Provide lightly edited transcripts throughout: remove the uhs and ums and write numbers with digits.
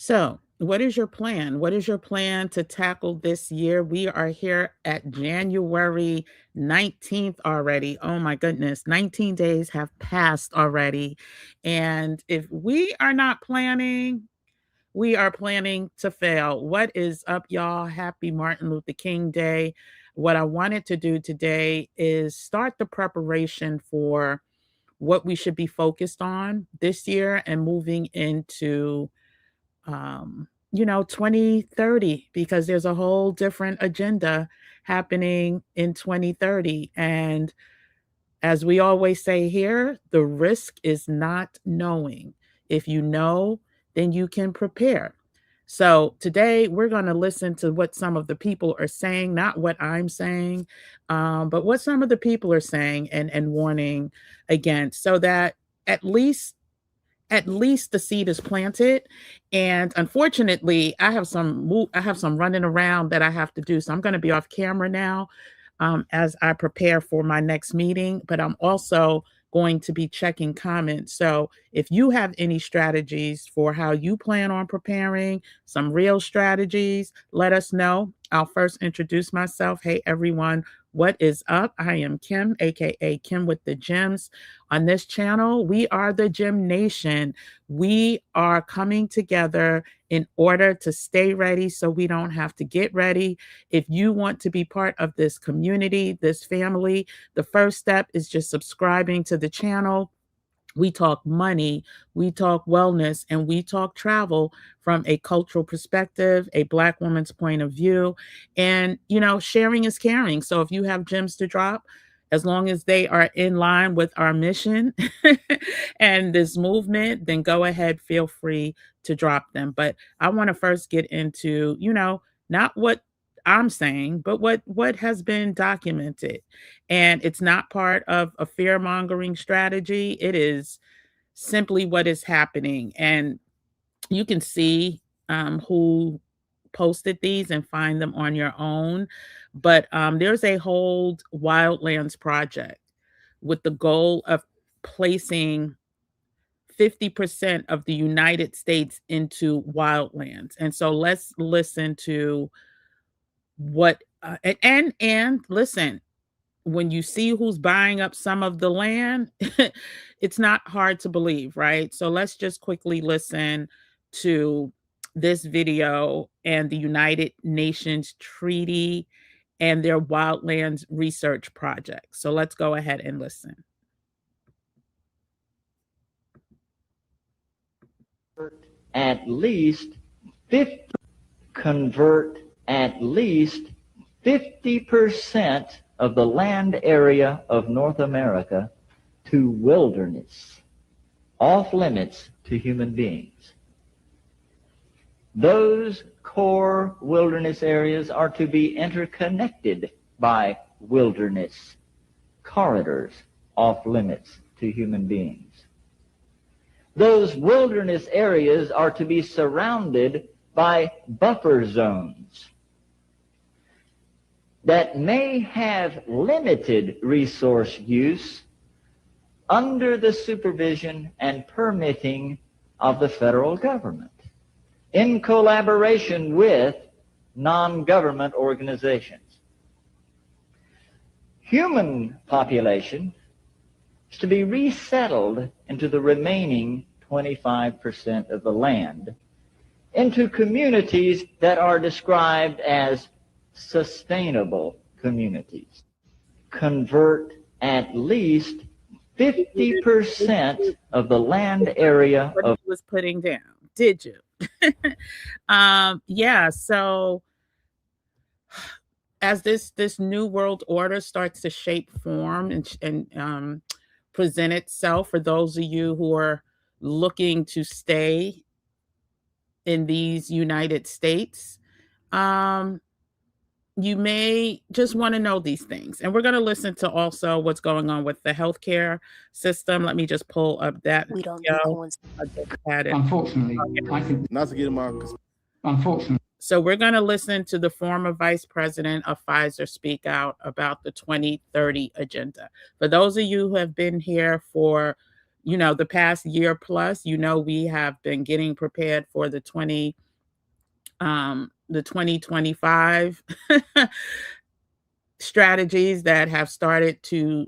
So, what is your plan? What is your plan to tackle this year? We are here at January 19th already. Oh my goodness, 19 days have passed already. And if we are not planning, we are planning to fail. What is up, y'all? Happy Martin Luther King Day. What I wanted to do today is start the preparation for what we should be focused on this year and moving into 2030, because there's a whole different agenda happening in 2030. And as we always say here, the risk is not knowing. If you know, then you can prepare. So today we're going to listen to what some of the people are saying, not what I'm saying, but what some of the people are saying and warning against, so that at least at least the seed is planted. And unfortunately, I have some running around that I have to do. So I'm going to be off camera now as I prepare for my next meeting, but I'm also going to be checking comments. So if you have any strategies for how you plan on preparing, some real strategies, let us know. I'll first introduce myself. Hey, everyone. What is up? I am Kim, aka Kim with the Gems. On this channel, we are the Gem Nation. We are coming together in order to stay ready so we don't have to get ready. If you want to be part of this community, this family, the first step is just subscribing to the channel. We talk money, we talk wellness, and we talk travel from a cultural perspective, a Black woman's point of view. And, sharing is caring. So if you have gems to drop, as long as they are in line with our mission and this movement, then go ahead, feel free to drop them. But I want to first get into, not what I'm saying, but what has been documented. And it's not part of a fear mongering strategy. It is simply what is happening. And you can see who posted these and find them on your own. But there's a whole wildlands project with the goal of placing 50% of the United States into wildlands. And so let's listen to what and listen, when you see who's buying up some of the land, it's not hard to believe, right? So let's just quickly listen to this video and the United Nations Treaty and their wildlands research project. So let's go ahead and listen. At least 50, convert at least 50% of the land area of North America to wilderness, off limits to human beings. Those core wilderness areas are to be interconnected by wilderness corridors off limits to human beings. Those wilderness areas are to be surrounded by buffer zones that may have limited resource use under the supervision and permitting of the federal government, in collaboration with non-government organizations. Human population is to be resettled into the remaining 25% of the land, into communities that are described as sustainable communities. Convert at least 50% of the land area what of... he was putting down. Did you? Yeah, so as this new world order starts to shape form and present itself for those of you who are looking to stay in these United States, you may just want to know these things. And we're going to listen to also what's going on with the healthcare system. Let me just pull up that We don't video. do I just had it. Unfortunately, I think Not to get my unfortunately. So we're going to listen to the former vice president of Pfizer speak out about the 2030 agenda. For those of you who have been here for, the past year plus, we have been getting prepared for the 2025 strategies that have started to,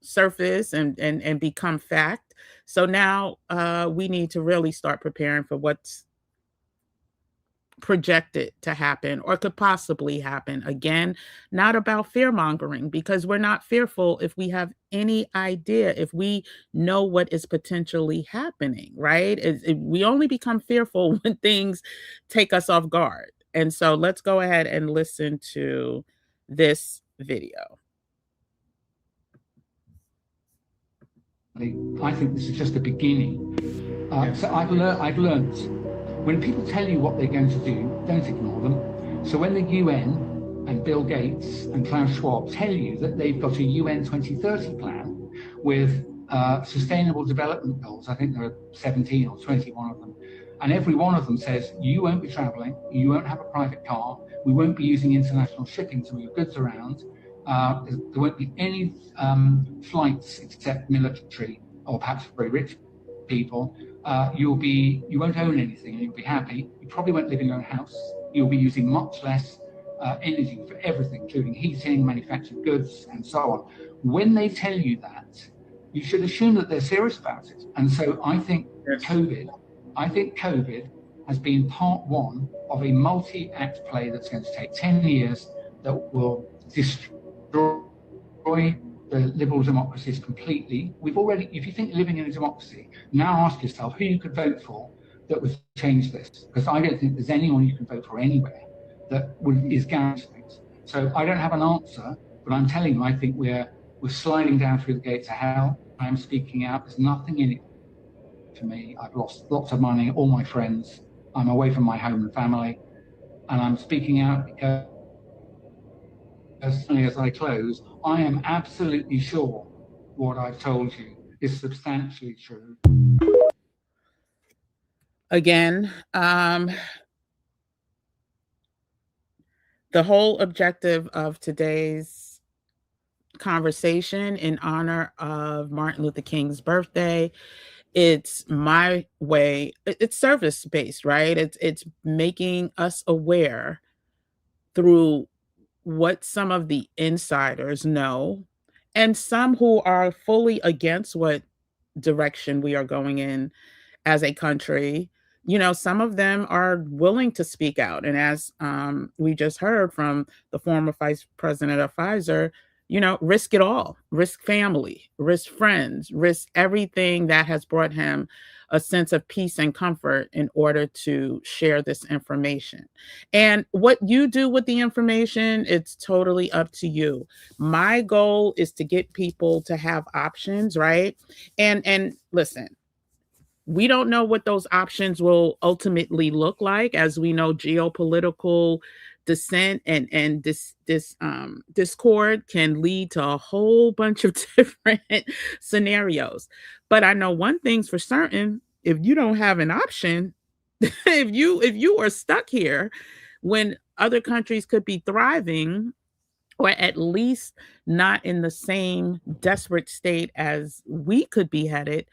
surface and become fact. So now we need to really start preparing for what's projected to happen or could possibly happen. Again, not about fear mongering, because we're not fearful if we have any idea, if we know what is potentially happening, right? We only become fearful when things take us off guard. And so let's go ahead and listen to this video. I think this is just the beginning. So I've learned when people tell you what they're going to do, don't ignore them. So when the UN and Bill Gates and Klaus Schwab tell you that they've got a UN 2030 plan with sustainable development goals, I think there are 17 or 21 of them, and every one of them says you won't be traveling, you won't have a private car, we won't be using international shipping to move goods around, there won't be any flights except military or perhaps very rich people. You won't own anything and you'll be happy. You probably won't live in your own house. You'll be using much less energy for everything, including heating, manufactured goods, and so on. When they tell you that, you should assume that they're serious about it. And so I think COVID has been part one of a multi-act play that's going to take 10 years that will destroy the liberal democracies completely. We've already, if you think living in a democracy, now ask yourself who you could vote for that would change this, because I don't think there's anyone you can vote for anywhere that is guaranteed. So I don't have an answer, but I'm telling you, I think we're sliding down through the gates of hell. I'm speaking out. There's nothing in it for me. I've lost lots of money, all my friends. I'm away from my home and family, and I'm speaking out because, as I close, I am absolutely sure what I've told you is substantially true. Again, the whole objective of today's conversation in honor of Martin Luther King's birthday, it's my way, it's service based, right? It's making us aware through what some of the insiders know and some who are fully against what direction we are going in as a country. Some of them are willing to speak out. And as we just heard from the former vice president of Pfizer, risk it all, risk family, risk friends, risk everything that has brought him a sense of peace and comfort in order to share this information. And what you do with the information, it's totally up to you. My goal is to get people to have options, right? And listen, we don't know what those options will ultimately look like. As we know, geopolitical dissent and discord can lead to a whole bunch of different scenarios. But I know one thing's for certain: if you don't have an option, if you are stuck here when other countries could be thriving, or at least not in the same desperate state as we could be headed,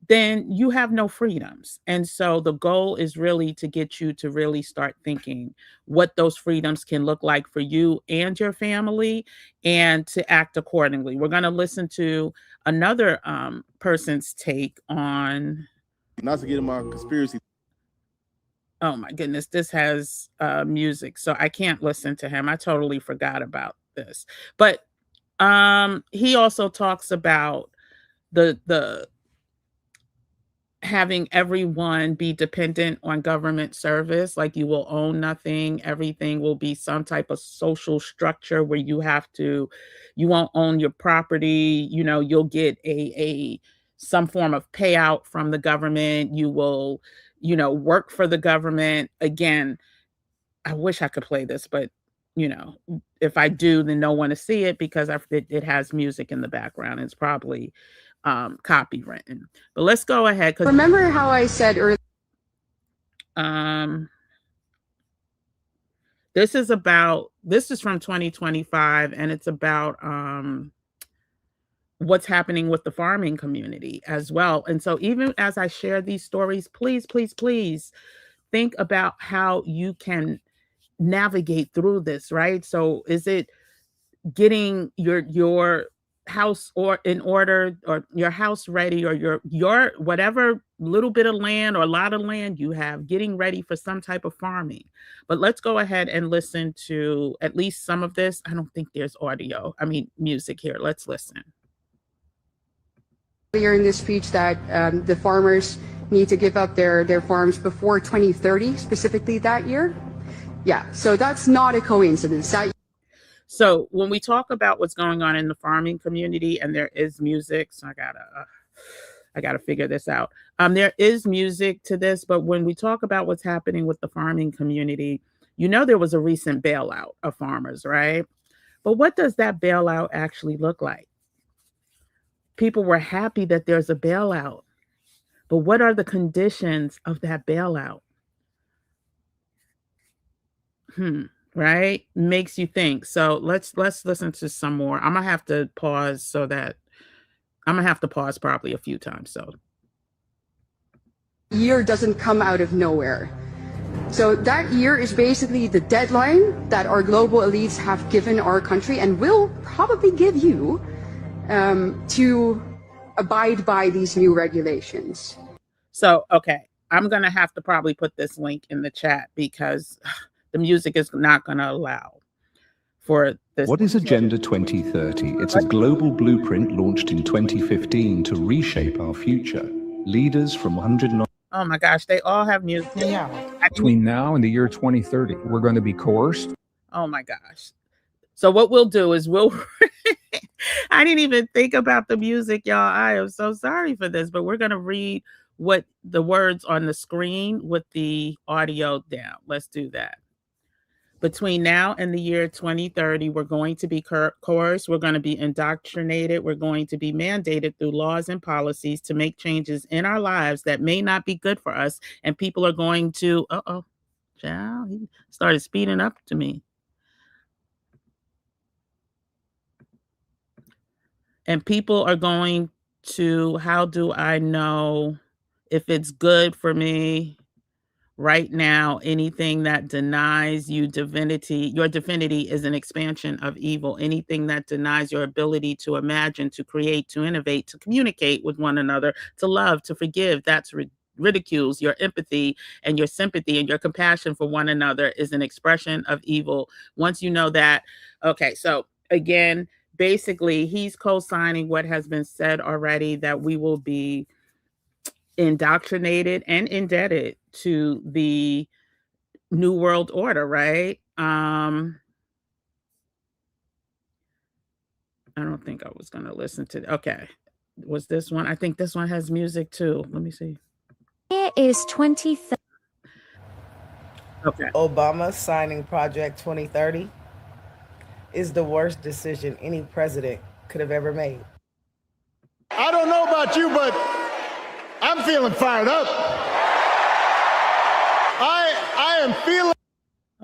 then you have no freedoms. And so the goal is really to get you to really start thinking what those freedoms can look like for you and your family, and to act accordingly. We're going to listen to another person's take on. Not to get in my conspiracy. Oh my goodness, this has music, so I can't listen to him. I totally forgot about this. But he also talks about the having everyone be dependent on government service, like you will own nothing, everything will be some type of social structure where you won't own your property, you'll get a some form of payout from the government, you will, work for the government. Again, I wish I could play this, but if I do, then no one to see it because it has music in the background. It's probably copywritten. But let's go ahead. Remember how I said earlier? This is from 2025, and it's about what's happening with the farming community as well. And so even as I share these stories, please, please, please think about how you can navigate through this, right? So is it getting your house or in order, or your house ready, or your whatever little bit of land or a lot of land you have, getting ready for some type of farming. But let's go ahead and listen to at least some of this. I don't think there's audio, I mean music here. Let's listen. Earlier in this speech that the farmers need to give up their farms before 2030, specifically that year. Yeah, so that's not a coincidence. So when we talk about what's going on in the farming community, and there is music, so I gotta figure this out. There is music to this, but when we talk about what's happening with the farming community, there was a recent bailout of farmers, right? But what does that bailout actually look like? People were happy that there's a bailout, but what are the conditions of that bailout? Right? Makes you think. So let's listen to some more. I'm gonna have to pause probably a few times. So year doesn't come out of nowhere. So that year is basically the deadline that our global elites have given our country and will probably give you to abide by these new regulations. So, okay, I'm going to have to probably put this link in the chat because the music is not going to allow for this. What is Agenda 2030? It's a global blueprint launched in 2015 to reshape our future. Leaders from 109. Oh my gosh, they all have music. Yeah. Between now and the year 2030, we're going to be coerced. Oh my gosh. So what we'll do is I didn't even think about the music, y'all. I am so sorry for this, but we're going to read what the words on the screen with the audio down. Let's do that. Between now and the year 2030, we're going to be coerced, we're going to be indoctrinated, we're going to be mandated through laws and policies to make changes in our lives that may not be good for us. And people are going to, child, he started speeding up to me. And people are going to, how do I know if it's good for me? Right now, anything that denies you divinity, your divinity is an expansion of evil. Anything that denies your ability to imagine, to create, to innovate, to communicate with one another, to love, to forgive, that's ridicules your empathy and your sympathy and your compassion for one another is an expression of evil. Once you know that, okay, so again, basically, he's co-signing what has been said already, that we will be indoctrinated and indebted to the New World Order, right? I don't think I was going to listen to. Okay. Was this one? I think this one has music too. Let me see. It is 2030. Okay. Obama signing Project 2030 is the worst decision any president could have ever made. I don't know about you, but I'm feeling fired up. I am feeling.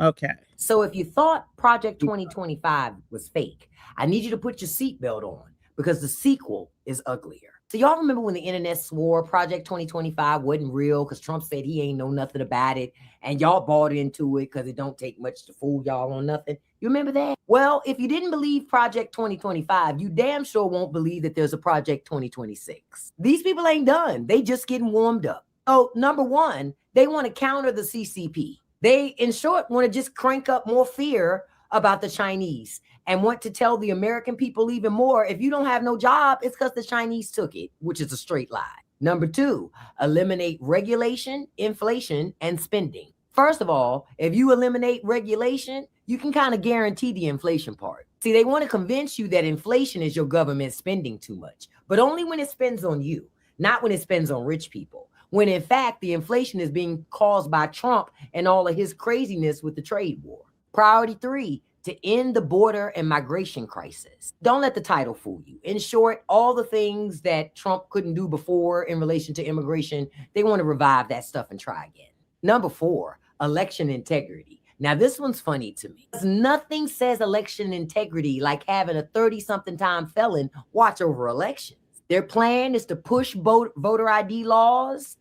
Okay. So if you thought Project 2025 was fake, I need you to put your seatbelt on because the sequel is uglier. So y'all remember when the internet swore Project 2025 wasn't real because Trump said he ain't know nothing about it, and y'all bought into it because it don't take much to fool y'all on nothing? You remember that? Well, if you didn't believe Project 2025, you damn sure won't believe that there's a Project 2026. These people ain't done. They just getting warmed up. Oh, number one, they want to counter the CCP. They, in short, want to just crank up more fear about the Chinese and want to tell the American people even more, if you don't have no job, it's because the Chinese took it, which is a straight lie. Number two, eliminate regulation, inflation, and spending. First of all, if you eliminate regulation, you can kind of guarantee the inflation part. See, they want to convince you that inflation is your government spending too much, but only when it spends on you, not when it spends on rich people. When in fact, the inflation is being caused by Trump and all of his craziness with the trade war. Priority three, to end the border and migration crisis. Don't let the title fool you. In short, all the things that Trump couldn't do before in relation to immigration, they want to revive that stuff and try again. Number four, election integrity. Now, this one's funny to me. Nothing says election integrity like having a 30-something time felon watch over elections. Their plan is to push voter ID laws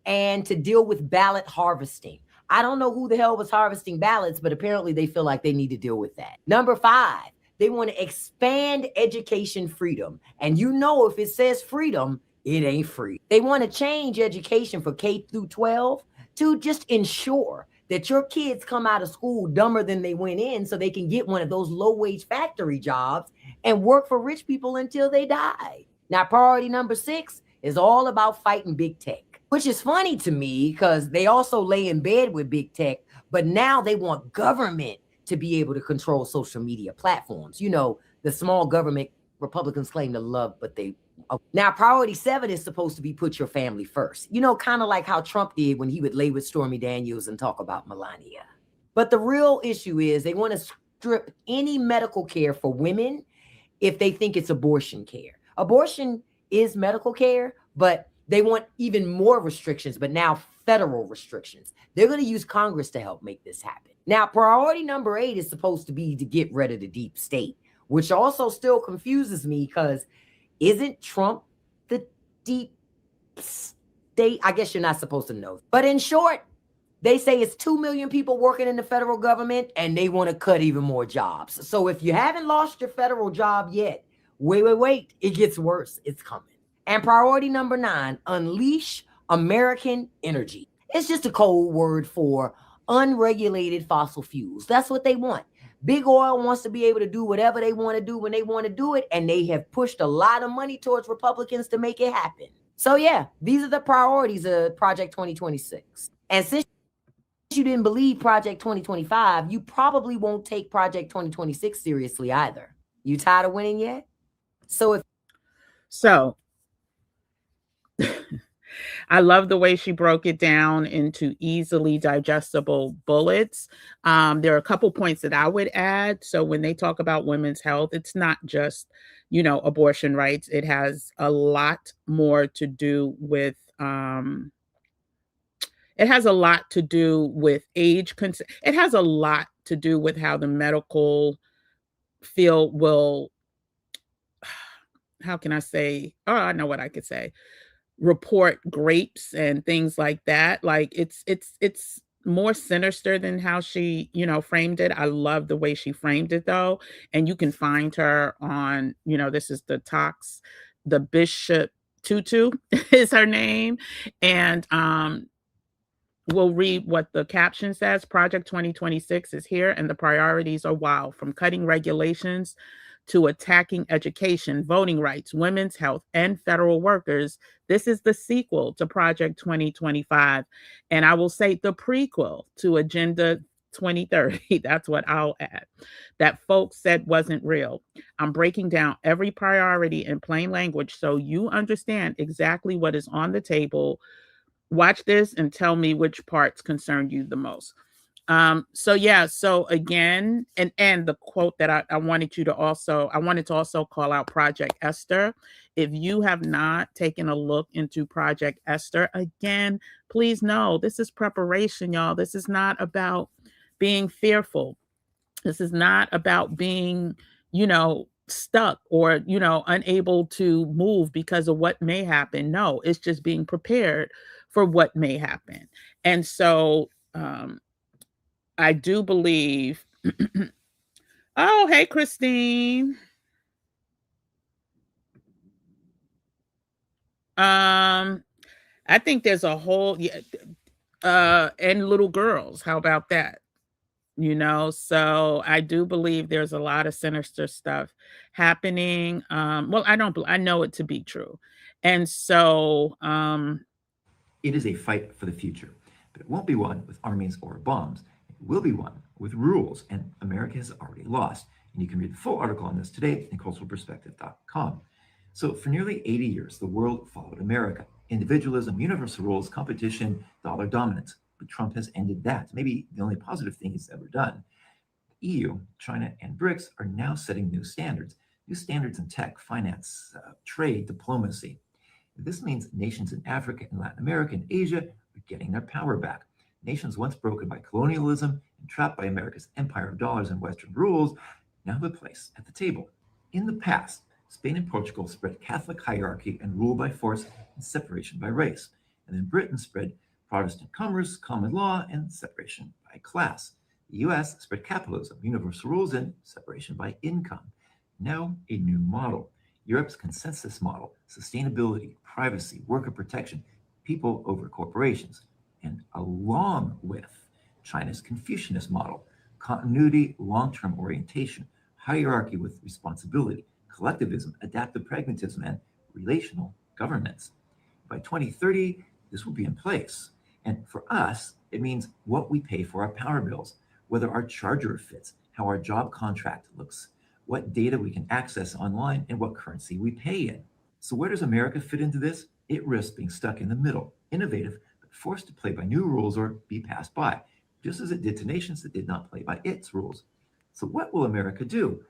and to deal with ballot harvesting. I don't know who the hell was harvesting ballots, but apparently they feel like they need to deal with that. Number 5, they want to expand education freedom. And you know, if it says freedom, it ain't free. They want to change education for K through 12 to just ensure that your kids come out of school dumber than they went in so they can get one of those low-wage factory jobs and work for rich people until they die. Now, priority number 6 is all about fighting big tech, which is funny to me because they also lay in bed with big tech, but now they want government to be able to control social media platforms. You know, the small government Republicans claim to love, but they... Now, priority 7 is supposed to be put your family first. You know, kind of like how Trump did when he would lay with Stormy Daniels and talk about Melania. But the real issue is they want to strip any medical care for women if they think it's abortion care. Abortion is medical care, but they want even more restrictions, but now federal restrictions. They're going to use Congress to help make this happen. Now, priority number 8 is supposed to be to get rid of the deep state, which also still confuses me because isn't Trump the deep state? I guess you're not supposed to know. But in short, they say it's 2 million people working in the federal government and they want to cut even more jobs. So if you haven't lost your federal job yet, wait, it gets worse. It's coming. And priority number 9, unleash American energy. It's just a code word for unregulated fossil fuels. That's what they want. Big oil wants to be able to do whatever they want to do when they want to do it, and they have pushed a lot of money towards Republicans to make it happen. So yeah, these are the priorities of Project 2026. And since you didn't believe Project 2025, you probably won't take Project 2026 seriously either. You tired of winning yet? So I love the way she broke it down into easily digestible bullets. There are a couple points that I would add. So when they talk about women's health, it's not just, abortion rights. It has a lot more to do with, it has a lot to do with age consent. It has a lot to do with how the medical field will, how can I say? Oh, I know what I could say. Report grapes and things like that. Like it's more sinister than how she, framed it. I love the way she framed it though. And you can find her on, this is the Bishop Tutu is her name. And we'll read what the caption says. Project 2026 is here and the priorities are wild, from cutting regulations to attacking education, voting rights, women's health, and federal workers. This is the sequel to Project 2025. And I will say the prequel to Agenda 2030. That's what I'll add. That folks said wasn't real. I'm breaking down every priority in plain language so you understand exactly what is on the table. Watch this and tell me which parts concern you the most. So again, and the quote that I wanted to also call out Project Esther. If you have not taken a look into Project Esther, again, please know this is preparation, y'all. This is not about being fearful. This is not about being, stuck or, unable to move because of what may happen. No, it's just being prepared for what may happen. And so, I do believe. Oh, hey, Christine. I think there's a whole, and little girls. How about that? So I do believe there's a lot of sinister stuff happening. Well, I know it to be true. And so, it is a fight for the future, but it won't be won with armies or bombs. It will be won with rules, and America has already lost. And you can read the full article on this today in culturalperspective.com. So for nearly 80 years, the world followed America. Individualism, universal rules, competition, dollar dominance. But Trump has ended that. Maybe the only positive thing he's ever done. The EU, China, and BRICS are now setting new standards in tech, finance, trade, diplomacy. This means nations in Africa and Latin America and Asia are getting their power back. Nations once broken by colonialism trapped by America's empire of dollars and Western rules, now have a place at the table. In the past, Spain and Portugal spread Catholic hierarchy and rule by force and separation by race. And then Britain spread Protestant commerce, common law, and separation by class. The US spread capitalism, universal rules, and separation by income. Now, a new model. Europe's consensus model, sustainability, privacy, worker protection, people over corporations, and along with China's Confucianist model, continuity, long-term orientation, hierarchy with responsibility, collectivism, adaptive pragmatism, and relational governance. By 2030, this will be in place. And for us, it means what we pay for our power bills, whether our charger fits, how our job contract looks, what data we can access online, and what currency we pay in. So where does America fit into this? It risks being stuck in the middle, innovative, but forced to play by new rules or be passed by, just as it did to nations that did not play by its rules. So what will America do?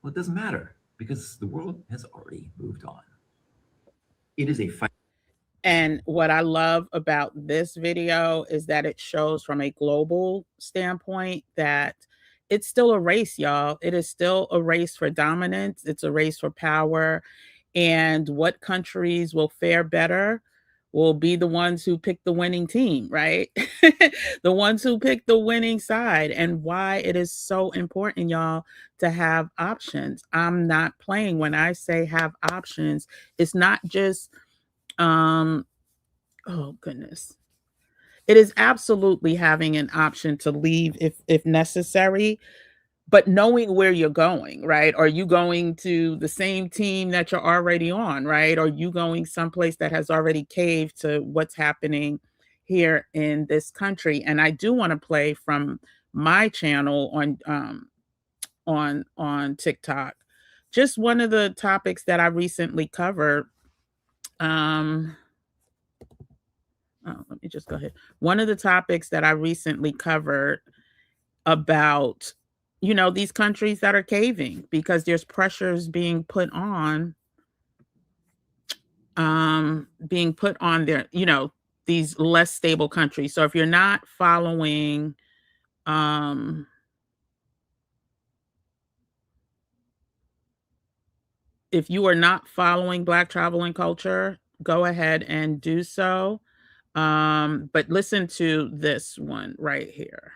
Well, it doesn't matter, because the world has already moved on. It is a fight. And what I love about this video is that it shows from a global standpoint that it's still a race, y'all. It is still a race for dominance. It's a race for power. And what countries will fare better will be the ones who pick the winning team, right? The ones who pick the winning side, and why it is so important, y'all, to have options. I'm not playing when I say have options. It's not just oh goodness. It is absolutely having an option to leave if necessary, but knowing where you're going, right? Are you going to the same team that you're already on, right? Are you going someplace that has already caved to what's happening here in this country? And I do want to play from my channel on TikTok. Just one of the topics that I recently covered. Let me just go ahead. One of the topics that I recently covered about, these countries that are caving because there's pressures being put on their, these less stable countries. So if you're not following, if you are not following Black travel and culture, go ahead and do so. But listen to this one right here.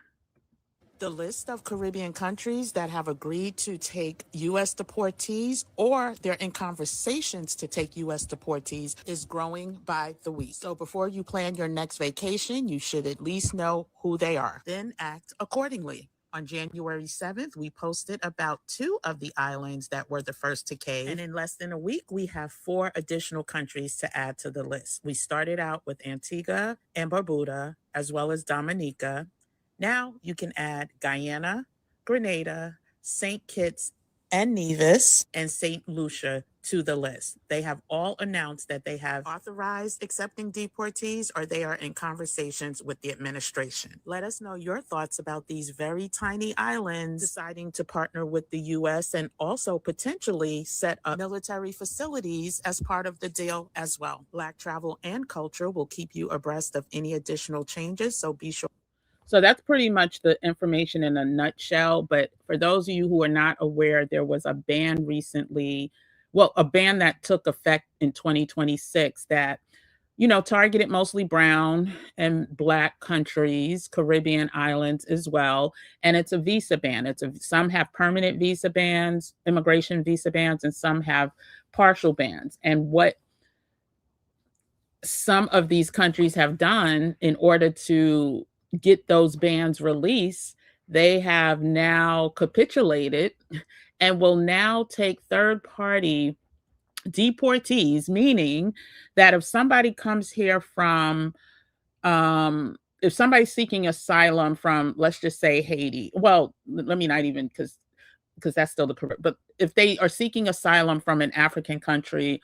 The list of Caribbean countries that have agreed to take U.S. deportees or they're in conversations to take U.S. deportees is growing by the week. So before you plan your next vacation, you should at least know who they are. Then act accordingly. On January 7th, we posted about 2 of the islands that were the first to cave. And in less than a week, we have 4 additional countries to add to the list. We started out with Antigua and Barbuda, as well as Dominica. Now you can add Guyana, Grenada, St. Kitts and Nevis, and St. Lucia to the list. They have all announced that they have authorized accepting deportees or they are in conversations with the administration. Let us know your thoughts about these very tiny islands deciding to partner with the U.S. and also potentially set up military facilities as part of the deal as well. Black Travel and Culture will keep you abreast of any additional changes, so be sure. So that's pretty much the information in a nutshell. But for those of you who are not aware, there was a ban recently, a ban that took effect in 2026 that, targeted mostly brown and Black countries, Caribbean islands as well. And it's a visa ban. Some have permanent visa bans, immigration visa bans, and some have partial bans. And what some of these countries have done in order to get those bans released, they have now capitulated and will now take third-party deportees, meaning that if somebody comes here from, if somebody's seeking asylum from, let's just say Haiti, well, let me not even, because that's still the correct, but if they are seeking asylum from an African country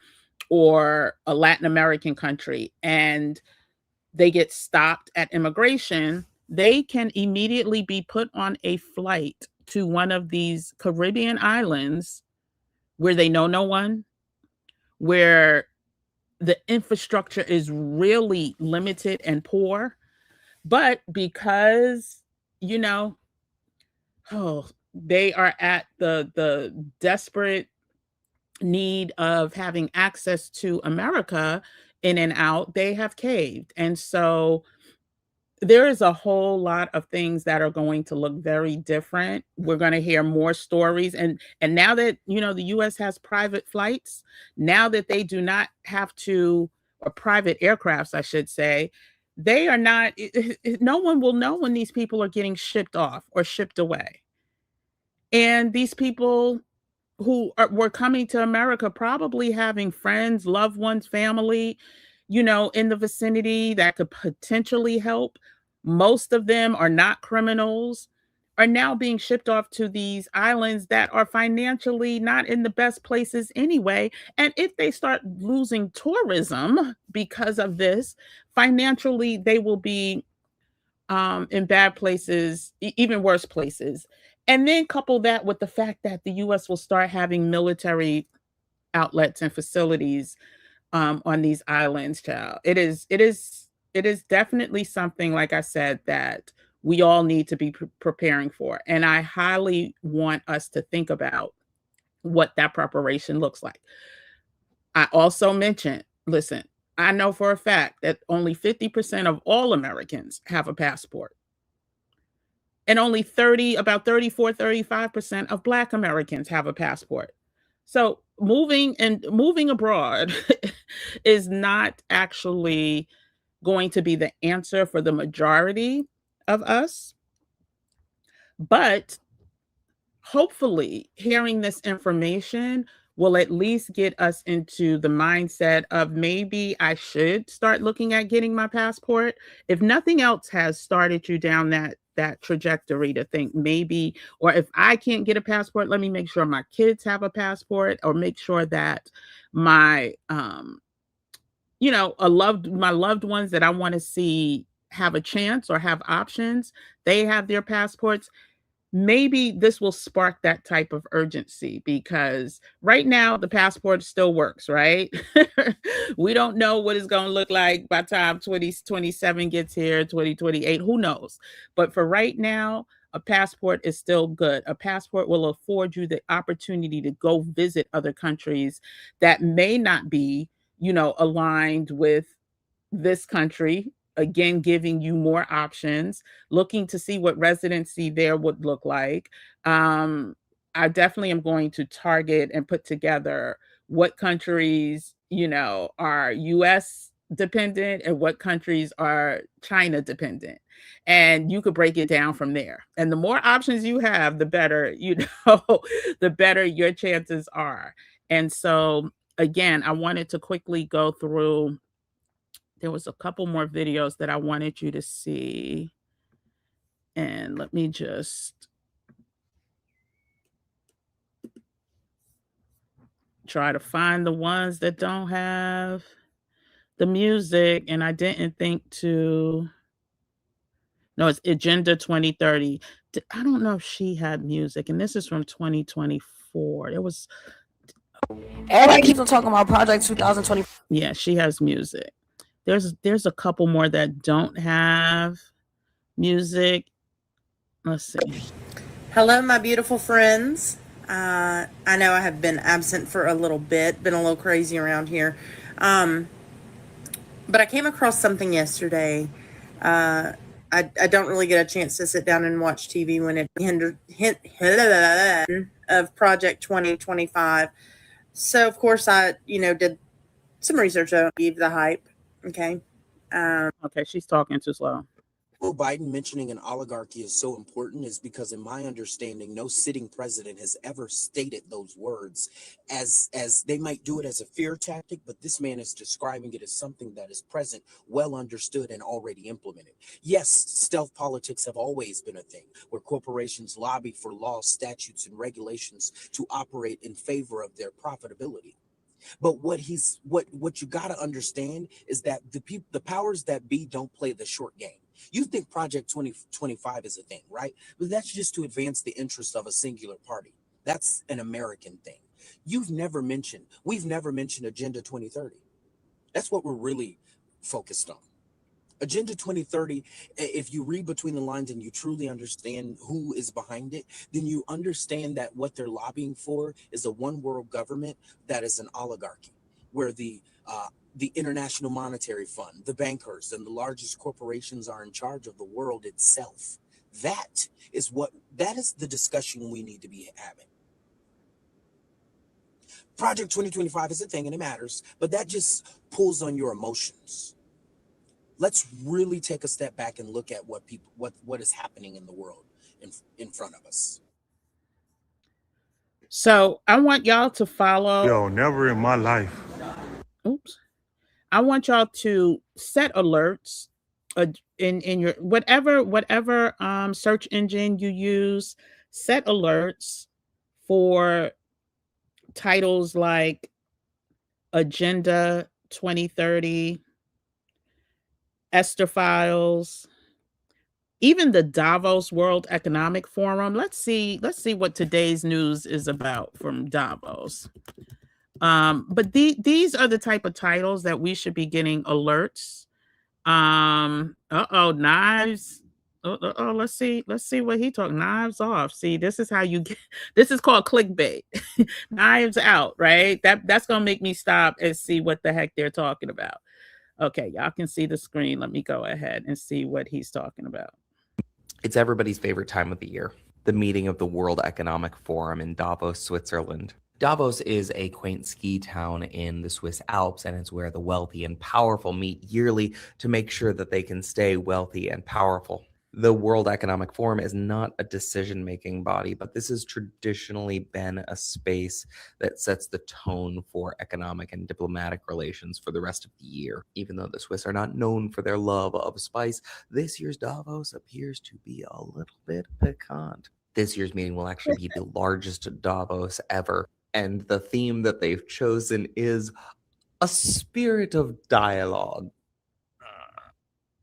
or a Latin American country and they get stopped at immigration, they can immediately be put on a flight to one of these Caribbean islands where they know no one, where the infrastructure is really limited and poor. But because, they are at the desperate need of having access to America in and out. They have caved. And so there is a whole lot of things that are going to look very different. We're going to hear more stories, and now that, you know, the US has private flights, now that they do not have to, or private aircrafts I should say, they are not no one will know when these people are getting shipped off or shipped away. And these people were coming to America probably having friends, loved ones, family, you know, in the vicinity that could potentially help. Most of them are not criminals, are now being shipped off to these islands that are financially not in the best places anyway. And if they start losing tourism because of this, financially, they will be in bad places, even worse places. And then couple that with the fact that the US will start having military outlets and facilities on these islands, child. It is definitely something, like I said, that we all need to be preparing for. And I highly want us to think about what that preparation looks like. I also mentioned, listen, I know for a fact that only 50% of all Americans have a passport. And only about 34-35% of Black Americans have a passport. So moving abroad is not actually going to be the answer for the majority of us. But hopefully, hearing this information will at least get us into the mindset of maybe I should start looking at getting my passport. If nothing else has started you down that trajectory to think maybe, or if I can't get a passport, let me make sure my kids have a passport, or make sure that my my loved ones that I want to see have a chance or have options, they have their passports. Maybe this will spark that type of urgency, because right now the passport still works, right? We don't know what it's going to look like by the time 2027 gets here, 2028, who knows? But for right now, a passport is still good. A passport will afford you the opportunity to go visit other countries that may not be, aligned with this country, again, giving you more options, looking to see what residency there would look like. I definitely am going to target and put together what countries, are US dependent and what countries are China dependent. And you could break it down from there. And the more options you have, the better, the better your chances are. And so, again, I wanted to quickly go through. There was a couple more videos that I wanted you to see. And let me just try to find the ones that don't have the music. And I didn't think to. No, it's Agenda 2030. I don't know if she had music. And this is from 2024. It was. Everybody keeps on talking about Project 2020. Yeah, she has music. There's a couple more that don't have music. Let's see. Hello, my beautiful friends. I know I have been absent for a little bit, been a little crazy around here. But I came across something yesterday. I don't really get a chance to sit down and watch TV when it of Project 2025. So of course I, did some research on the hype. Okay. Okay, she's talking too slow. Joe Biden mentioning an oligarchy is so important is because, in my understanding, no sitting president has ever stated those words as they might do it as a fear tactic, but this man is describing it as something that is present, well understood, and already implemented. Yes, stealth politics have always been a thing, where corporations lobby for laws, statutes, and regulations to operate in favor of their profitability. But what you got to understand is that the powers that be don't play the short game. You think Project 2025 is a thing, right? But that's just to advance the interests of a singular party. That's an American thing. We've never mentioned Agenda 2030. That's what we're really focused on. Agenda 2030, if you read between the lines and you truly understand who is behind it, then you understand that what they're lobbying for is a one world government that is an oligarchy, where the International Monetary Fund, the bankers, and the largest corporations are in charge of the world itself. That is the discussion we need to be having. Project 2025 is a thing and it matters, but that just pulls on your emotions. Let's really take a step back and look at what is happening in the world in front of us. So I want y'all to follow. Yo, never in my life. Oops. I want y'all to set alerts in your whatever search engine you use. Set alerts for titles like Agenda 2030, Esther Files, even the Davos World Economic Forum. Let's see what today's news is about from Davos. But these are the type of titles that we should be getting alerts. Knives. Let's see what he talked. Knives off. See, this is how you get. This is called clickbait. Knives out, right? That's gonna make me stop and see what the heck they're talking about. Okay, y'all can see the screen. Let me go ahead and see what he's talking about. It's everybody's favorite time of the year, the meeting of the World Economic Forum in Davos, Switzerland. Davos is a quaint ski town in the Swiss Alps, and it's where the wealthy and powerful meet yearly to make sure that they can stay wealthy and powerful. The World Economic Forum is not a decision-making body, but this has traditionally been a space that sets the tone for economic and diplomatic relations for the rest of the year. Even though the Swiss are not known for their love of spice, this year's Davos appears to be a little bit piquant. This year's meeting will actually be the largest Davos ever, and the theme that they've chosen is a spirit of dialogue.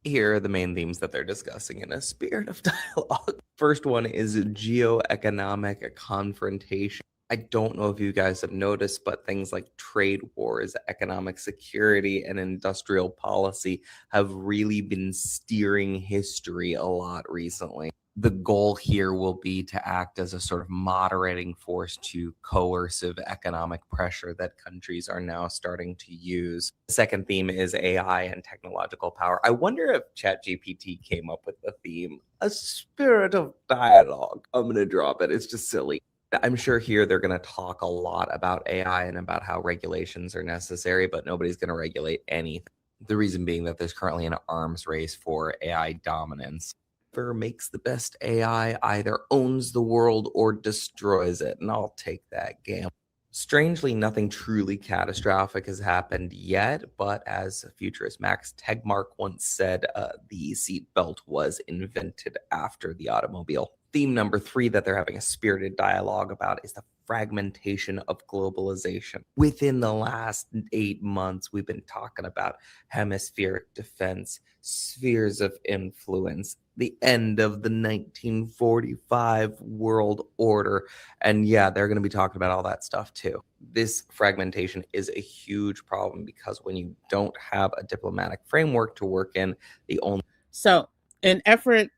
Here are the main themes that they're discussing in a spirit of dialogue. First one is geoeconomic confrontation. I don't know if you guys have noticed, but things like trade wars, economic security, and industrial policy have really been steering history a lot recently. The goal here will be to act as a sort of moderating force to coercive economic pressure that countries are now starting to use. The second theme is AI and technological power. I wonder if ChatGPT came up with the theme, a spirit of dialogue. I'm going to drop it. It's just silly. I'm sure here they're going to talk a lot about AI and about how regulations are necessary, but nobody's going to regulate anything. The reason being that there's currently an arms race for AI dominance. Whoever makes the best AI either owns the world or destroys it, and I'll take that gamble. Strangely, nothing truly catastrophic has happened yet, but as futurist Max Tegmark once said, the seatbelt was invented after the automobile. Theme number 3 that they're having a spirited dialogue about is the fragmentation of globalization. Within the last 8 months, we've been talking about hemispheric defense, spheres of influence, the end of the 1945 world order. And yeah, they're going to be talking about all that stuff too. This fragmentation is a huge problem because when you don't have a diplomatic framework to work in, the only... So in effort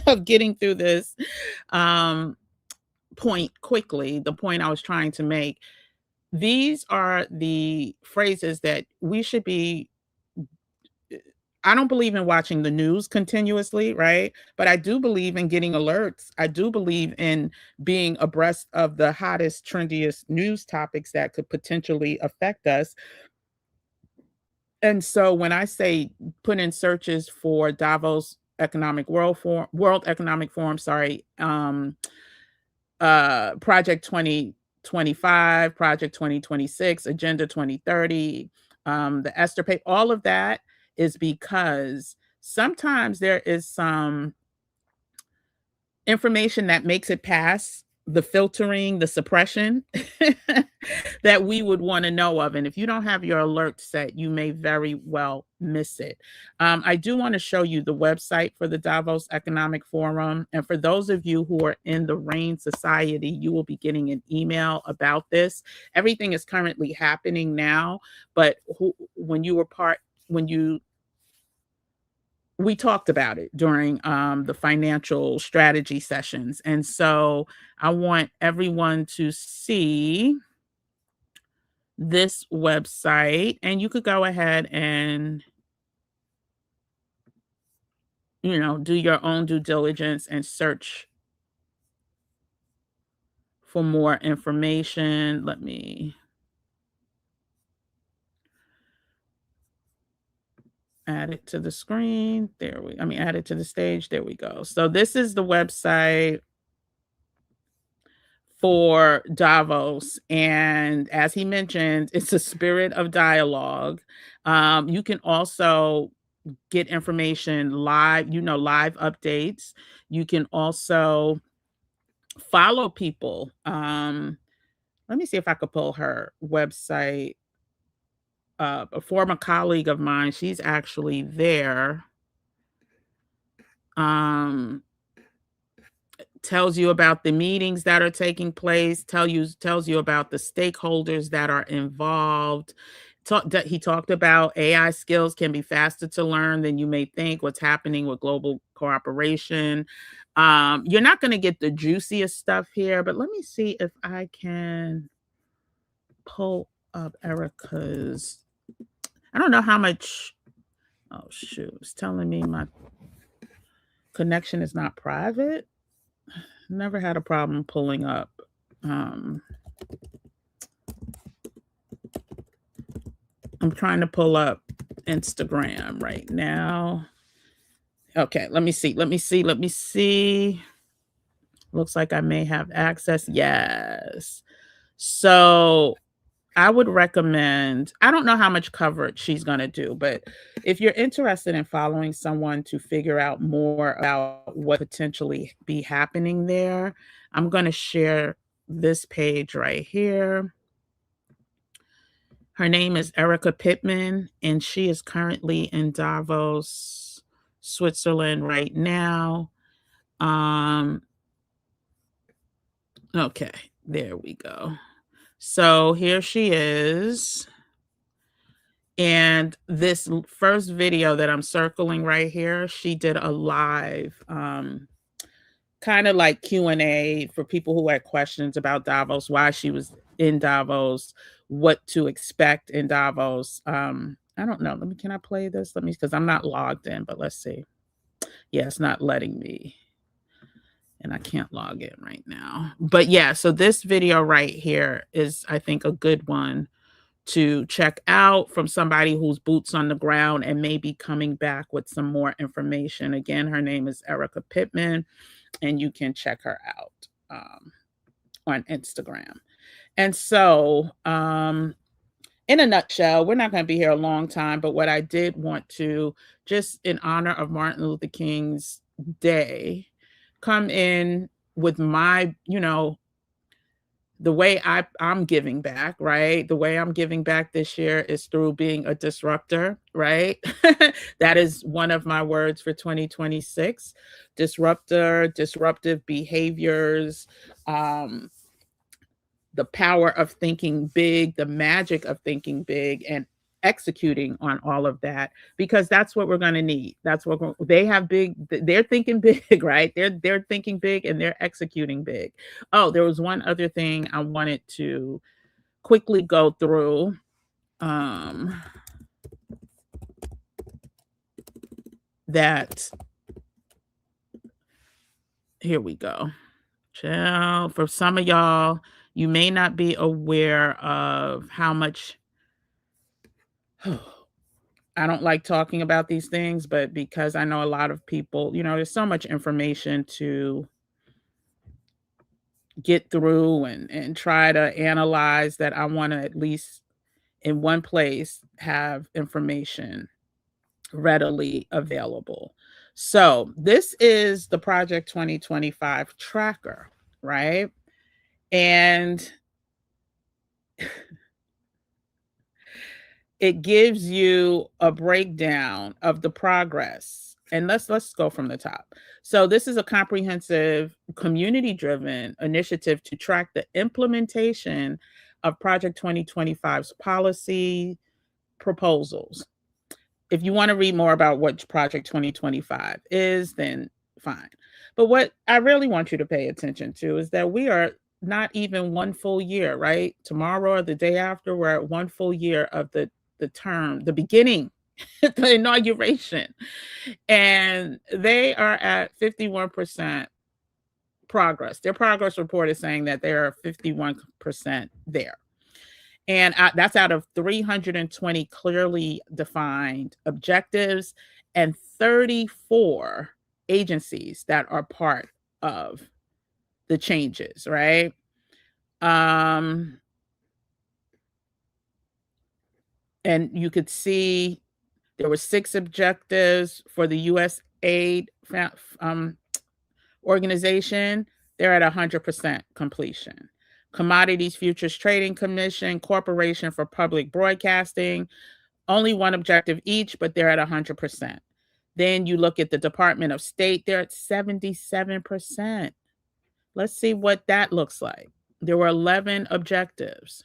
of getting through this point quickly, the point I was trying to make, these are the phrases that we should be... I don't believe in watching the news continuously, right? But I do believe in getting alerts. I do believe in being abreast of the hottest, trendiest news topics that could potentially affect us. And so when I say put in searches for Davos World Economic Forum, Project 2025, Project 2026, Agenda 2030, the Esther paper, all of that is because sometimes there is some information that makes it past the filtering, the suppression that we would want to know of. And if you don't have your alert set, you may very well miss it. I do want to show you the website for the Davos Economic Forum. And for those of you who are in the RAIN Society, you will be getting an email about this. Everything is currently happening now, but when you we talked about it during the financial strategy sessions. And so I want everyone to see this website, and you could go ahead and, you know, do your own due diligence and search for more information. Let me add it to the screen. Add it to the stage. There we go. So this is the website for Davos. And as he mentioned, it's a spirit of dialogue. You can also get information live, live updates. You can also follow people. Let me see if I could pull her website up. A former colleague of mine, she's actually there. Tells you about the meetings that are taking place, tells you about the stakeholders that are involved. He talked about AI skills can be faster to learn than you may think, what's happening with global cooperation. You're not going to get the juiciest stuff here, but let me see if I can pull up Erica's. I don't know how much. Oh, shoot. It's telling me my connection is not private. Never had a problem pulling up. I'm trying to pull up Instagram right now. Okay, let me see. Looks like I may have access. Yes. So I would recommend, I don't know how much coverage she's going to do, but if you're interested in following someone to figure out more about what potentially be happening there, I'm going to share this page right here. Her name is Erica Pittman, and she is currently in Davos, Switzerland right now. Okay, there we go. So here she is. And this first video that I'm circling right here, she did a live kind of like Q&A for people who had questions about Davos, why she was in Davos, what to expect in Davos. I don't know. Can I play this? Because I'm not logged in, but let's see. Yeah, it's not letting me. And I can't log in right now. But yeah, so this video right here is, I think, a good one to check out from somebody who's boots on the ground and maybe coming back with some more information. Again, her name is Erica Pittman, and you can check her out on Instagram. And so, in a nutshell, we're not going to be here a long time, but what I did want to, just in honor of Martin Luther King's Day, come in with my, the way I'm giving back, right? The way I'm giving back this year is through being a disruptor, right? That is one of my words for 2026. Disruptor, disruptive behaviors, the power of thinking big, the magic of thinking big, and executing on all of that, because that's what we're going to need. That's what they're thinking big, right? They're thinking big and they're executing big. Oh, there was one other thing I wanted to quickly go through. That here we go. Child, for some of y'all, you may not be aware of how much I don't like talking about these things, but because I know a lot of people, there's so much information to get through and try to analyze that I want to at least in one place have information readily available. So this is the Project 2025 tracker, right? And it gives you a breakdown of the progress. And let's go from the top. So this is a comprehensive community-driven initiative to track the implementation of Project 2025's policy proposals. if you want to read more about what Project 2025 is, then fine. But what I really want you to pay attention to is that we are not even one full year, right? Tomorrow or the day after, we're at one full year of the term, the beginning, the inauguration. And they are at 51% progress. Their progress report is saying that they're 51% there. And that's out of 320 clearly defined objectives and 34 agencies that are part of the changes, right? And you could see there were 6 objectives for the U.S. aid organization. They're at 100% completion. Commodities Futures Trading Commission, Corporation for Public Broadcasting, only 1 objective each, but they're at 100%. Then you look at the Department of State, they're at 77%. Let's see what that looks like. There were 11 objectives.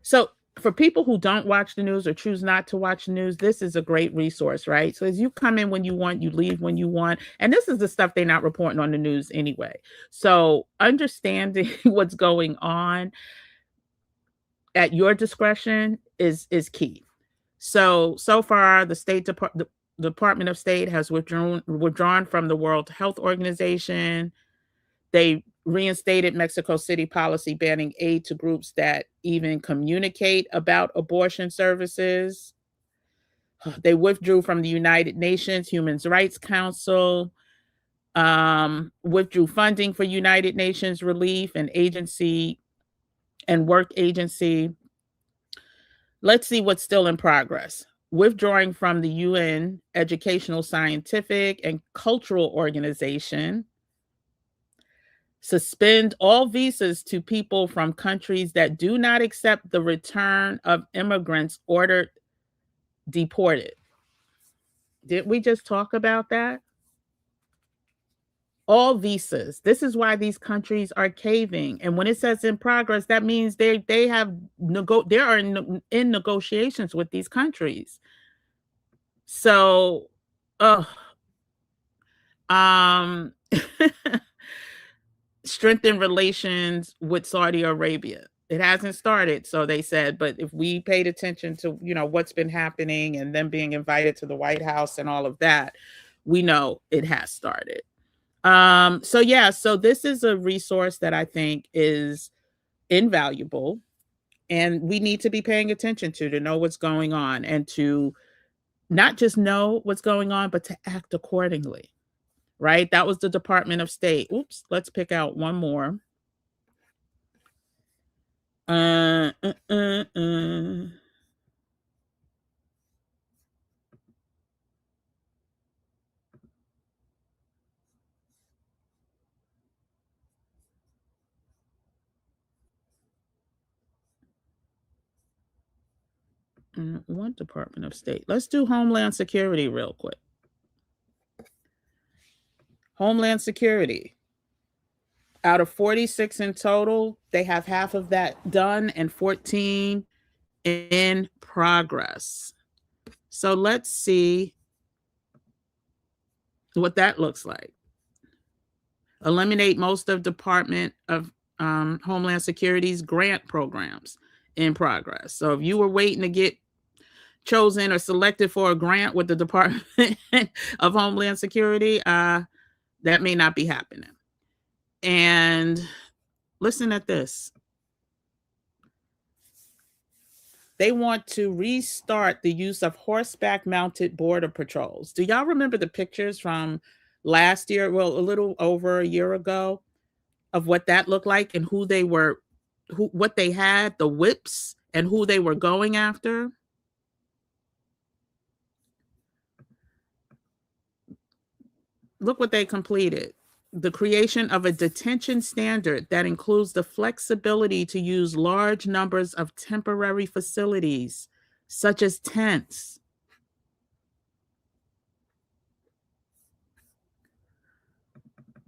So for people who don't watch the news or choose not to watch the news, this is a great resource, right? So as you come in when you want, you leave when you want. And this is the stuff they're not reporting on the news anyway. So understanding what's going on at your discretion is key. So far, the Department of State has withdrawn from the World Health Organization. They reinstated Mexico City policy banning aid to groups that even communicate about abortion services. They withdrew from the United Nations Human Rights Council, withdrew funding for United Nations Relief and Agency and Work Agency. Let's see what's still in progress. Withdrawing from the UN Educational, Scientific, and Cultural Organization. Suspend all visas to people from countries that do not accept the return of immigrants ordered deported. Did we just talk about that? All visas. This is why these countries are caving. And when it says in progress, that means they are in negotiations with these countries. So, strengthen relations with Saudi Arabia. It hasn't started, so they said, but if we paid attention to, what's been happening and them being invited to the White House and all of that, we know it has started. So this is a resource that I think is invaluable and we need to be paying attention to know what's going on and to not just know what's going on, but to act accordingly. Right? That was the Department of State. Oops, let's pick out one more. One Department of State. Let's do Homeland Security real quick. Homeland Security. Out of 46 in total, they have half of that done and 14 in progress. So let's see what that looks like. Eliminate most of Department of Homeland Security's grant programs in progress. So if you were waiting to get chosen or selected for a grant with the Department of Homeland Security, that may not be happening. And listen at this. They want to restart the use of horseback mounted border patrols. Do y'all remember the pictures from last year? Well, a little over a year ago of what that looked like and what they had, the whips and who they were going after. Look what they completed. The creation of a detention standard that includes the flexibility to use large numbers of temporary facilities, such as tents.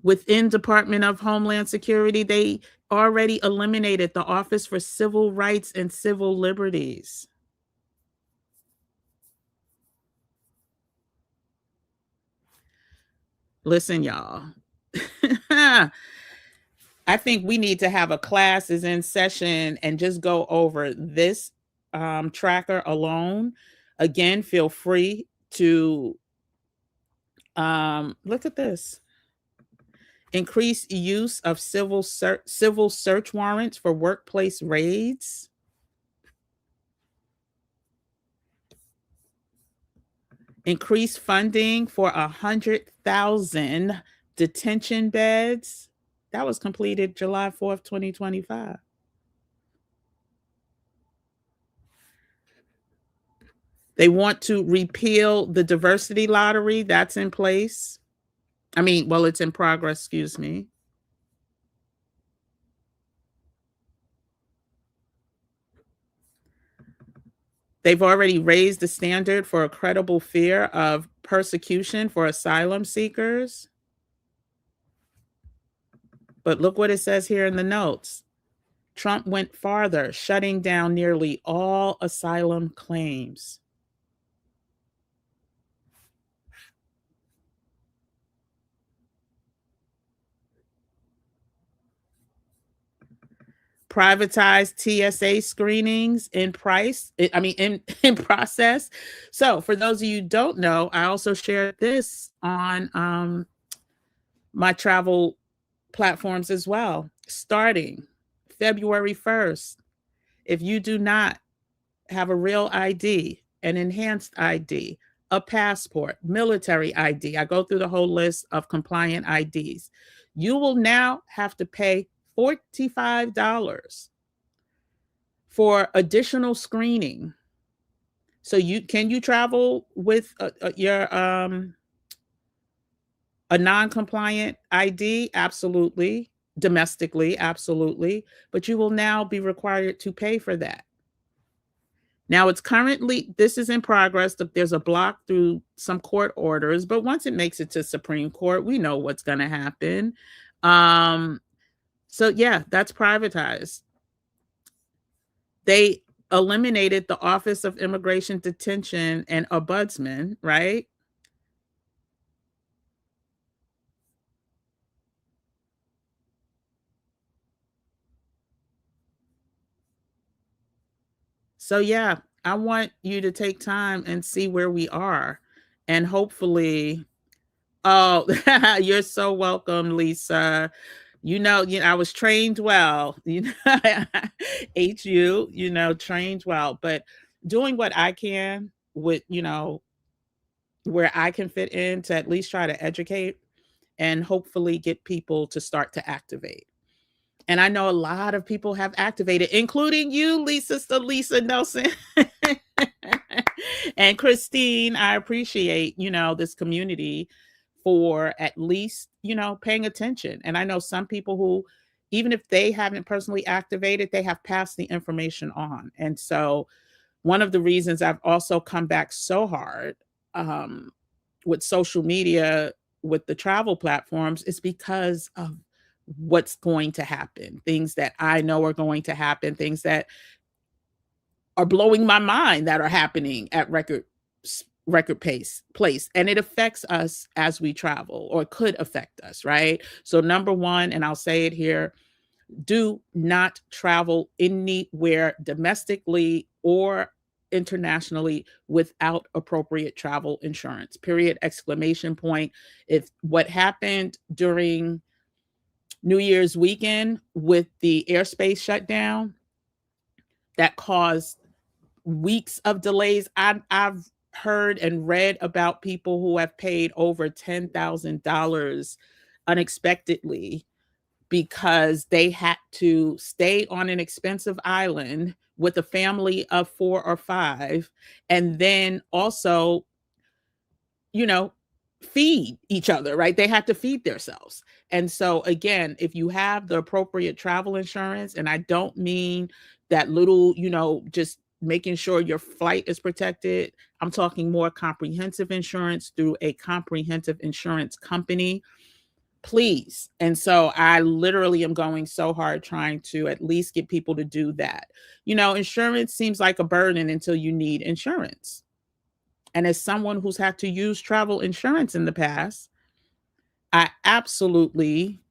Within Department of Homeland Security, they already eliminated the Office for Civil Rights and Civil Liberties. Listen, y'all. I think we need to have a class is in session and just go over this tracker alone. Again, feel free to look at this. Increase use of civil search warrants for workplace raids. Increase funding for 100,000 detention beds. That was completed July 4th, 2025. They want to repeal the diversity lottery. That's in place. I mean, well, it's in progress, excuse me. They've already raised the standard for a credible fear of persecution for asylum seekers. But look what it says here in the notes. Trump went farther, shutting down nearly all asylum claims. Privatized TSA screenings in process. So for those of you who don't know, I also shared this on my travel platforms as well. Starting February 1st, if you do not have a real ID, an enhanced ID, a passport, military ID, I go through the whole list of compliant IDs, you will now have to pay $45 for additional screening. So can you travel with your a non-compliant ID? Absolutely. Domestically, absolutely. But you will now be required to pay for that. Now this is in progress. There's a block through some court orders, but once it makes it to Supreme Court, we know what's going to happen. So yeah, that's privatized. They eliminated the Office of Immigration Detention and Ombudsman, right? So yeah, I want you to take time and see where we are. And hopefully, oh, you're so welcome, Lisa. I was trained well, HU, trained well, but doing what I can with, where I can fit in to at least try to educate and hopefully get people to start to activate. And I know a lot of people have activated, including you, Lisa Nelson. And Christine, I appreciate, this community for at least, paying attention. And I know some people who, even if they haven't personally activated, they have passed the information on. And so one of the reasons I've also come back so hard with social media, with the travel platforms, is because of what's going to happen, things that I know are going to happen, things that are blowing my mind that are happening at record place, and it affects us as we travel, or could affect us, right? So number one, and I'll say it here, do not travel anywhere domestically or internationally without appropriate travel insurance, period, exclamation point. If what happened during New Year's weekend with the airspace shutdown that caused weeks of delays, I've heard and read about people who have paid over $10,000 unexpectedly because they had to stay on an expensive island with a family of 4 or 5, and then also, feed each other, right? They have to feed themselves. And so again, if you have the appropriate travel insurance, and I don't mean that little, just making sure your flight is protected. I'm talking more comprehensive insurance through a comprehensive insurance company. please. And so I literally am going so hard trying to at least get people to do that. Insurance seems like a burden until you need insurance. And as someone who's had to use travel insurance in the past, I absolutely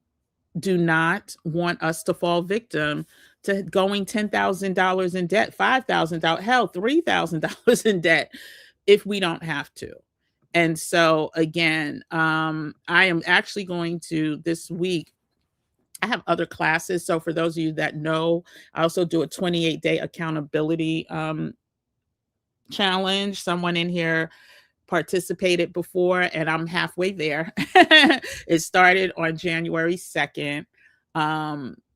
do not want us to fall victim to going $10,000 in debt, $5,000, hell, $3,000 in debt if we don't have to. And so again, I am actually going to this week, I have other classes. So for those of you that know, I also do a 28-day accountability challenge. Someone in here participated before, and I'm halfway there. It started on January 2nd.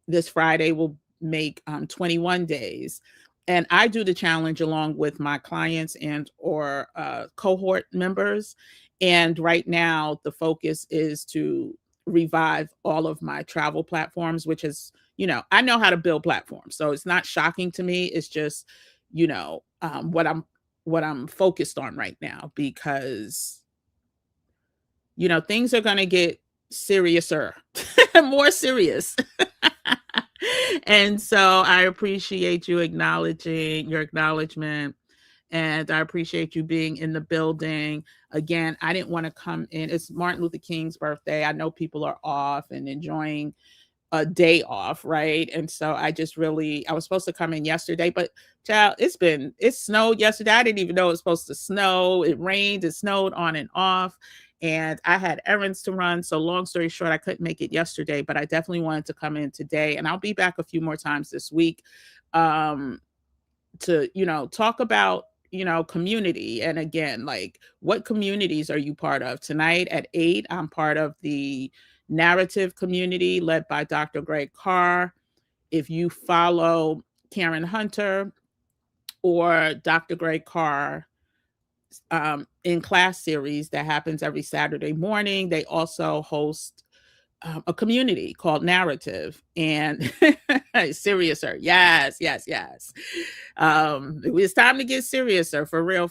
This Friday will make 21 days. And I do the challenge along with my clients and or cohort members. And right now, the focus is to revive all of my travel platforms, which is, I know how to build platforms. So it's not shocking to me. It's just, what I'm focused on right now, because things are going to get seriouser, more serious. And so I appreciate you acknowledging your acknowledgement, and I appreciate you being in the building. Again, I didn't want to come in. It's Martin Luther King's birthday. I know people are off and enjoying a day off, right? And so I was supposed to come in yesterday, but child, it snowed yesterday. I didn't even know it was supposed to snow. It rained, it snowed on and off, and I had errands to run. So long story short, I couldn't make it yesterday, but I definitely wanted to come in today, and I'll be back a few more times this week to talk about community. And again, like, what communities are you part of? Tonight at 8, I'm part of the narrative community led by Dr. Greg Carr. If you follow Karen Hunter or Dr. Greg Carr in class series that happens every Saturday morning, they also host a community called Narrative. And seriouser, yes. It's time to get seriouser, for real.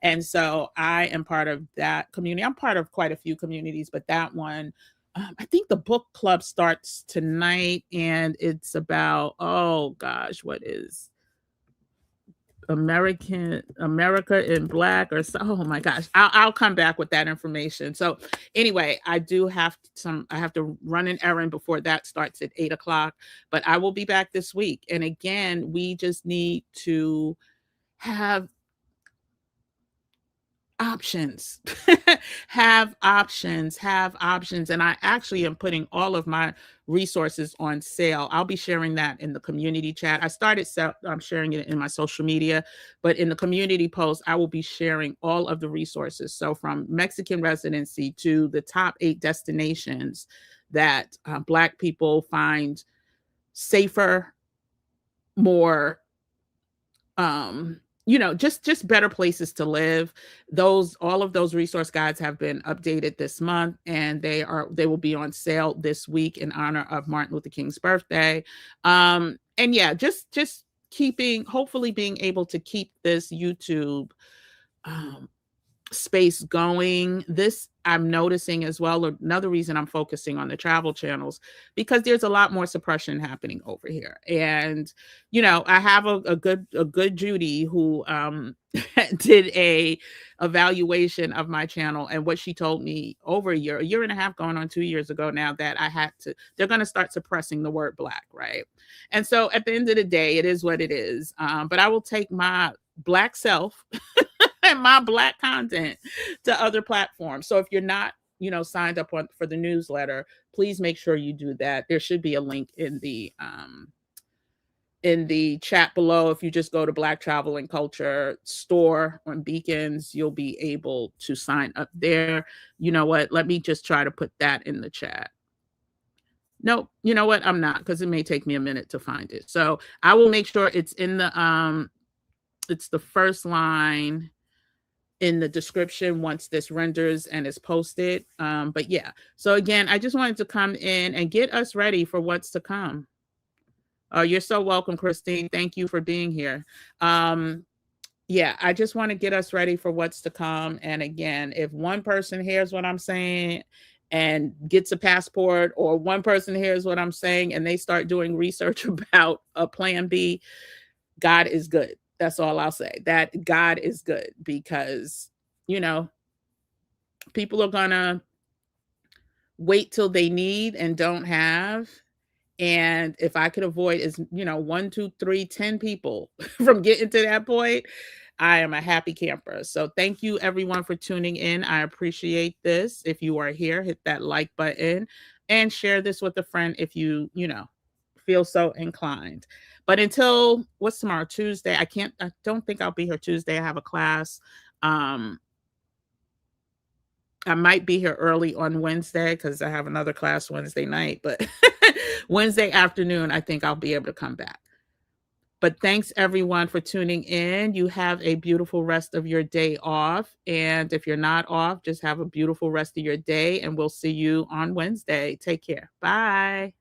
And so I am part of that community. I'm part of quite a few communities, but that one, I think the book club starts tonight, and it's about, oh gosh, what is America in Black, or so. Oh my gosh, I'll come back with that information. So anyway, I have to run an errand before that starts at 8 o'clock, but I will be back this week. And again, we just need to have options. have options. And I actually am putting all of my resources on sale. I'll be sharing that in the community chat. I'm sharing it in my social media, but in the community post, I will be sharing all of the resources. So from Mexican residency to the top 8 destinations that Black people find safer, more just better places to live. All of those resource guides have been updated this month, and they will be on sale this week in honor of Martin Luther King's birthday. And yeah, just hopefully being able to keep this YouTube space going. This I'm noticing as well, another reason I'm focusing on the travel channels, because there's a lot more suppression happening over here. And I have a good Judy who did a evaluation of my channel, and what she told me over a year and a half, going on 2 years ago now, that they're going to start suppressing the word Black, right? And so at the end of the day, it is what it is. But I will take my Black self and my Black content to other platforms. So if you're not, signed up for the newsletter, please make sure you do that. There should be a link in the chat below. If you just go to Black Travel and Culture store on Beacons, you'll be able to sign up there. You know what? Let me just try to put that in the chat. No, you know what? I'm not, because it may take me a minute to find it. So I will make sure it's in it's the first line in the description once this renders and is posted. But yeah, so again, I just wanted to come in and get us ready for what's to come. You're so welcome, Christine. Thank you for being here. Yeah, I just want to get us ready for what's to come. And again, if one person hears what I'm saying and gets a passport, or one person hears what I'm saying and they start doing research about a plan B, God is good. That's all I'll say. That God is good, because, you know, people are gonna wait till they need and don't have. And if I could avoid, is, you know, 1, 2, 3, 10 people from getting to that point, I am a happy camper. So thank you everyone for tuning in. I appreciate this. If you are here, hit that like button and share this with a friend if you know, feel so inclined. But until, what's tomorrow? Tuesday. I don't think I'll be here Tuesday. I have a class. I might be here early on Wednesday because I have another class Wednesday night, but Wednesday afternoon, I think I'll be able to come back. But thanks everyone for tuning in. You have a beautiful rest of your day off. And if you're not off, just have a beautiful rest of your day, and we'll see you on Wednesday. Take care. Bye.